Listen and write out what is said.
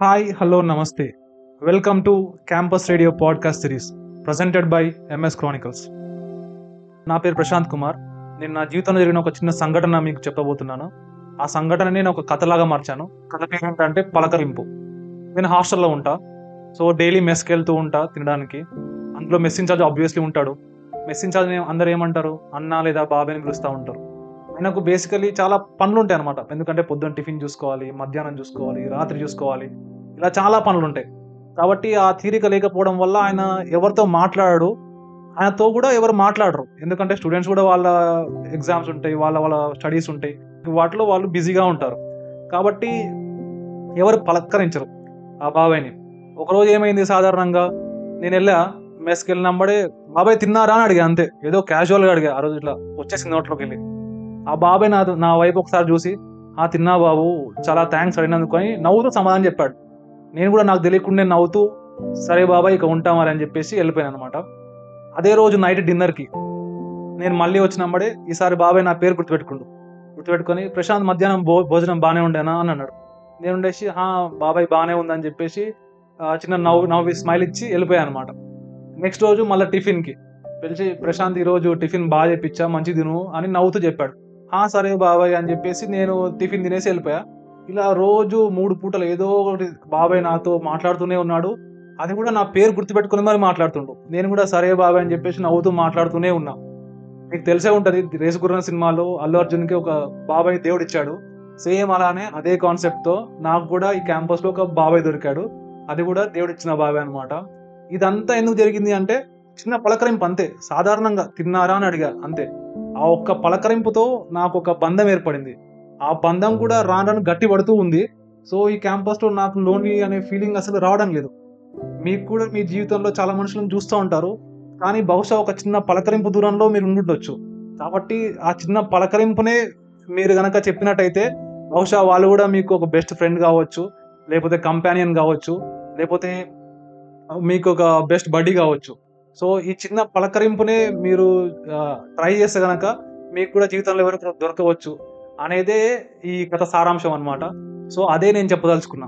Hi, hello, namaste. Welcome to Campus Radio podcast series presented by MS Chronicles. నా పేరు ప్రశాంత్ కుమార్. నేను నా జీవితంలో జరిగిన ఒక చిన్న సంఘటన మీకు చెప్పబోతున్నాను. ఆ సంఘటన నేను ఒక కథలాగా మార్చాను. కథ పేరు ఏంటంటే పలకరింపు. నేను హాస్టల్లో ఉంటా. సో డైలీ మెస్కి వెళ్తూ ఉంటా తినడానికి. అందులో మెస్ ఇన్ఛార్జ్ ఆబ్వియస్లీ ఉంటాడు. మెస్ ఇన్ఛార్జ్ అందరూ ఏమంటారు, అన్న లేదా బాబాయ్ అని పిలుస్తూ ఉంటారు. ఆయనకు బేసికలీ చాలా పనులు ఉంటాయి అనమాట. ఎందుకంటే పొద్దున్న టిఫిన్ చూసుకోవాలి, మధ్యాహ్నం చూసుకోవాలి, రాత్రి చూసుకోవాలి, ఇలా చాలా పనులు ఉంటాయి. కాబట్టి ఆ తీరిక లేకపోవడం వల్ల ఆయన ఎవరితో మాట్లాడాడు, ఆయనతో కూడా ఎవరు మాట్లాడరు. ఎందుకంటే స్టూడెంట్స్ కూడా వాళ్ళ ఎగ్జామ్స్ ఉంటాయి, వాళ్ళ వాళ్ళ స్టడీస్ ఉంటాయి, వాటిలో వాళ్ళు బిజీగా ఉంటారు. కాబట్టి ఎవరు పలకరించరు ఆ బాబాయ్ని. ఒకరోజు ఏమైంది, సాధారణంగా నేను వెళ్ళా, మెస్కి వెళ్ళినప్పుడే బాబాయ్ తిన్నారా అని అడిగా, అంతే. ఏదో క్యాజువల్గా అడిగా. ఆ రోజు ఇట్లా వచ్చేసింది నోట్లోకి వెళ్ళి. ఆ బాబాయ్ నా వైపు ఒకసారి చూసి, తిన్నా బాబు, చాలా థ్యాంక్స్ అడిగినందుకు అని నవ్వుతూ సమాధానం చెప్పాడు. నేను కూడా నాకు తెలియకుండా నవ్వుతూ సరే బాబాయ్ ఇక ఉంటామని అని చెప్పేసి వెళ్ళిపోయాను అనమాట. అదే రోజు నైట్ డిన్నర్కి నేను మళ్ళీ వచ్చినప్పుడే ఈసారి బాబాయ్ నా పేరు గుర్తుపెట్టుకొని, ప్రశాంత్ మధ్యాహ్నం భోజనం బాగానే ఉండేనా అని అన్నాడు. నేను ఉండేసి బాబాయ్ బాగానే ఉందని చెప్పేసి చిన్న నవ్వి స్మైల్ ఇచ్చి వెళ్ళిపోయాను అనమాట. నెక్స్ట్ రోజు మళ్ళీ టిఫిన్కి పిలిచి, ప్రశాంత్ ఈరోజు టిఫిన్ బాగా తెప్పించా, మంచి తిను అని నవ్వుతూ చెప్పాడు. సరే బాబాయ్ అని చెప్పేసి నేను టిఫిన్ తినేసి వెళ్ళిపోయా. ఇలా రోజు 3 పూటలు ఏదో ఒకటి బాబాయ్ నాతో మాట్లాడుతూనే ఉన్నాడు. అది కూడా నా పేరు గుర్తుపెట్టుకుని మరి మాట్లాడుతుండు. నేను కూడా సరే బాబాయ్ అని చెప్పేసి నవ్వుతూ మాట్లాడుతూనే ఉన్నా. మీకు తెలిసే ఉంటుంది, రేసుగుర్రం సినిమాలో అల్లు అర్జున్కి ఒక బాబాయ్ దేవుడు ఇచ్చాడు. సేమ్ అలానే అదే కాన్సెప్ట్తో నాకు కూడా ఈ క్యాంపస్లో ఒక బాబాయ్ దొరికాడు. అది కూడా దేవుడు ఇచ్చిన బాబాయ్ అనమాట. ఇదంతా ఎందుకు జరిగింది అంటే, చిన్న పలకరింపు అంతే. సాధారణంగా తిన్నారా అని అడిగా, అంతే. ఆ ఒక్క పలకరింపుతో నాకు ఒక బంధం ఏర్పడింది. ఆ బంధం కూడా రాను గట్టి పడుతూ ఉంది. సో ఈ క్యాంపస్లో నాకు లోన్లీ అనే ఫీలింగ్ అసలు రావడం లేదు. మీకు కూడా మీ జీవితంలో చాలా మనుషులను చూస్తూ ఉంటారు, కానీ బహుశా ఒక చిన్న పలకరింపు దూరంలో మీరు ఉండుండొచ్చు. కాబట్టి ఆ చిన్న పలకరింపునే మీరు గనక చెప్పినట్టయితే బహుశా వాళ్ళు కూడా మీకు ఒక బెస్ట్ ఫ్రెండ్ కావచ్చు, లేకపోతే కంపానియన్ కావచ్చు, లేకపోతే మీకు ఒక బెస్ట్ బడ్డీ కావచ్చు. సో ఈ చిన్న పలకరింపునే మీరు ట్రై చేస్తే గనక మీకు కూడా జీవితంలో ఎవరు దొరకవచ్చు అనేదే ఈ కథ సారాంశం అనమాట. సో అదే నేను చెప్పదలుచుకున్నా.